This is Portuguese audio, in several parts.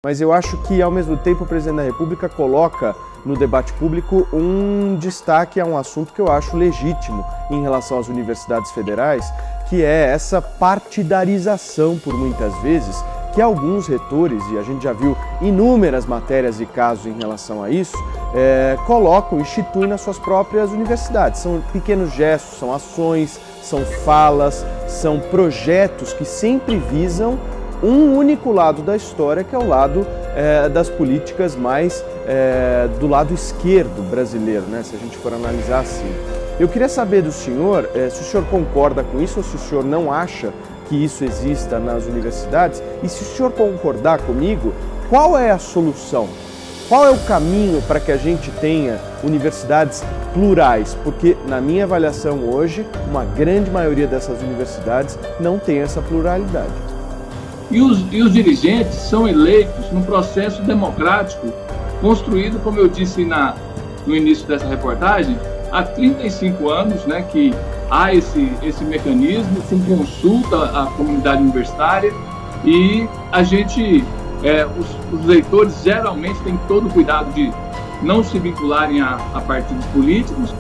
mas eu acho que, ao mesmo tempo, o presidente da República coloca no debate público um destaque a um assunto que eu acho legítimo em relação às universidades federais, que é essa partidarização, por muitas vezes, que alguns retores, e a gente já viu inúmeras matérias e casos em relação a isso, colocam, instituem nas suas próprias universidades. São pequenos gestos, são ações, são falas, são projetos que sempre visam um único lado da história, que é o lado das políticas mais do lado esquerdo brasileiro, né, se a gente for analisar assim. Eu queria saber do senhor se o senhor concorda com isso ou se o senhor não acha que isso exista nas universidades, e se o senhor concordar comigo, qual é a solução? Qual é o caminho para que a gente tenha universidades plurais? Porque, na minha avaliação hoje, uma grande maioria dessas universidades não tem essa pluralidade. E os dirigentes são eleitos num processo democrático construído, como eu disse no início dessa reportagem, há 35 anos, né, que há esse mecanismo com consulta à comunidade universitária, e a gente, os leitores geralmente têm todo o cuidado de não se vincularem a partidos políticos,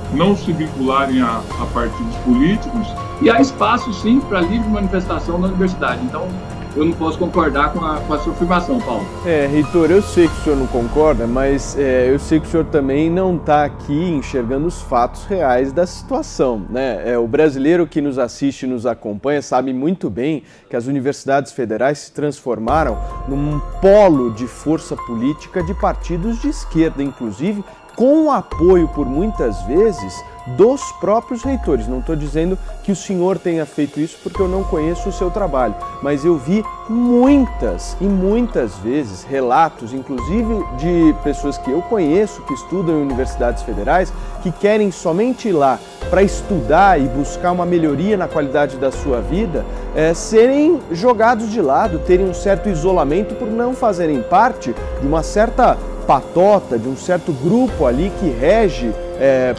e há espaço sim para livre manifestação na universidade. Então, eu não posso concordar com a sua afirmação, Paulo. Reitor, eu sei que o senhor não concorda, mas eu sei que o senhor também não está aqui enxergando os fatos reais da situação, né? O brasileiro que nos assiste e nos acompanha sabe muito bem que as universidades federais se transformaram num polo de força política de partidos de esquerda, inclusive com o apoio, por muitas vezes, dos próprios reitores. Não estou dizendo que o senhor tenha feito isso porque eu não conheço o seu trabalho, mas eu vi muitas e muitas vezes relatos, inclusive de pessoas que eu conheço, que estudam em universidades federais, que querem somente ir lá para estudar e buscar uma melhoria na qualidade da sua vida, serem jogados de lado, terem um certo isolamento por não fazerem parte de uma certa patota, de um certo grupo ali que rege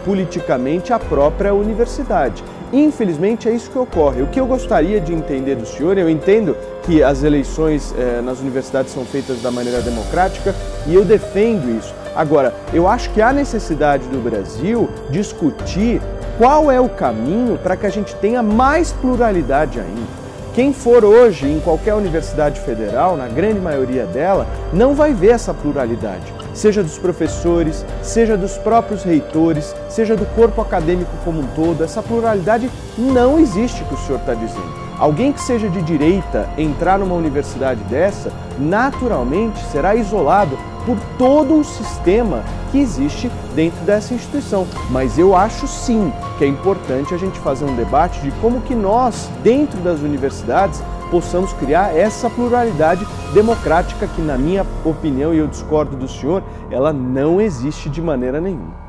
politicamente a própria universidade. Infelizmente é isso que ocorre. O que eu gostaria de entender do senhor, eu entendo que as eleições nas universidades são feitas da maneira democrática e eu defendo isso. Agora, eu acho que há necessidade do Brasil discutir qual é o caminho para que a gente tenha mais pluralidade ainda. Quem for hoje em qualquer universidade federal, na grande maioria dela, não vai ver essa pluralidade. Seja dos professores, seja dos próprios reitores, seja do corpo acadêmico como um todo, essa pluralidade não existe, que o senhor está dizendo. Alguém que seja de direita entrar numa universidade dessa, naturalmente será isolado por todo um sistema que existe dentro dessa instituição. Mas eu acho sim que é importante a gente fazer um debate de como que nós, dentro das universidades, possamos criar essa pluralidade democrática que, na minha opinião, e eu discordo do senhor, ela não existe de maneira nenhuma.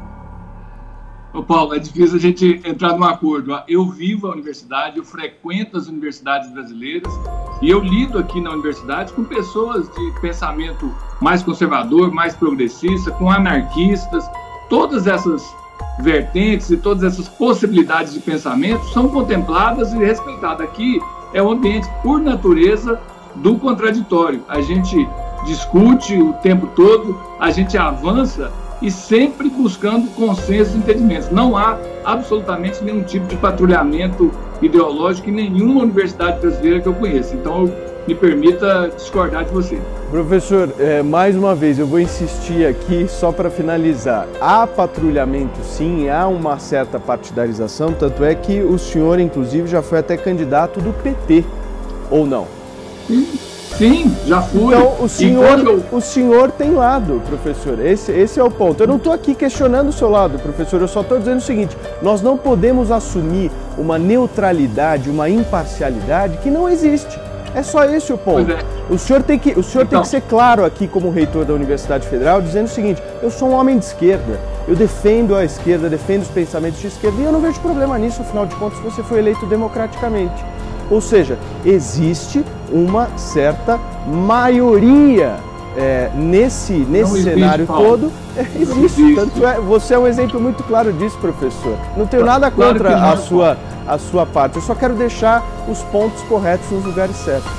Ô Paulo, é difícil a gente entrar num acordo. Eu vivo a universidade, eu frequento as universidades brasileiras e eu lido aqui na universidade com pessoas de pensamento mais conservador, mais progressista, com anarquistas. Todas essas vertentes e todas essas possibilidades de pensamento são contempladas e respeitadas. Aqui é um ambiente, por natureza, do contraditório. A gente discute o tempo todo, a gente avança e sempre buscando consenso e entendimentos. Não há absolutamente nenhum tipo de patrulhamento ideológico em nenhuma universidade brasileira que eu conheça. Então, me permita discordar de você. Professor, mais uma vez, eu vou insistir aqui só para finalizar. Há patrulhamento sim, há uma certa partidarização, tanto é que o senhor, inclusive, já foi até candidato do PT, ou não? Sim, já fui. Então, o senhor tem lado, professor. Esse é o ponto. Eu não estou aqui questionando o seu lado, professor. Eu só estou dizendo o seguinte: nós não podemos assumir uma neutralidade, uma imparcialidade que não existe. É só esse o ponto. O senhor tem que ser claro aqui como reitor da Universidade Federal, dizendo o seguinte: eu sou um homem de esquerda, eu defendo a esquerda, defendo os pensamentos de esquerda e eu não vejo problema nisso, afinal de contas você foi eleito democraticamente. Ou seja, existe uma certa maioria nesse cenário todo. Existe. Tanto você é um exemplo muito claro disso, professor. Não tenho nada contra a sua parte. Eu só quero deixar os pontos corretos nos lugares certos.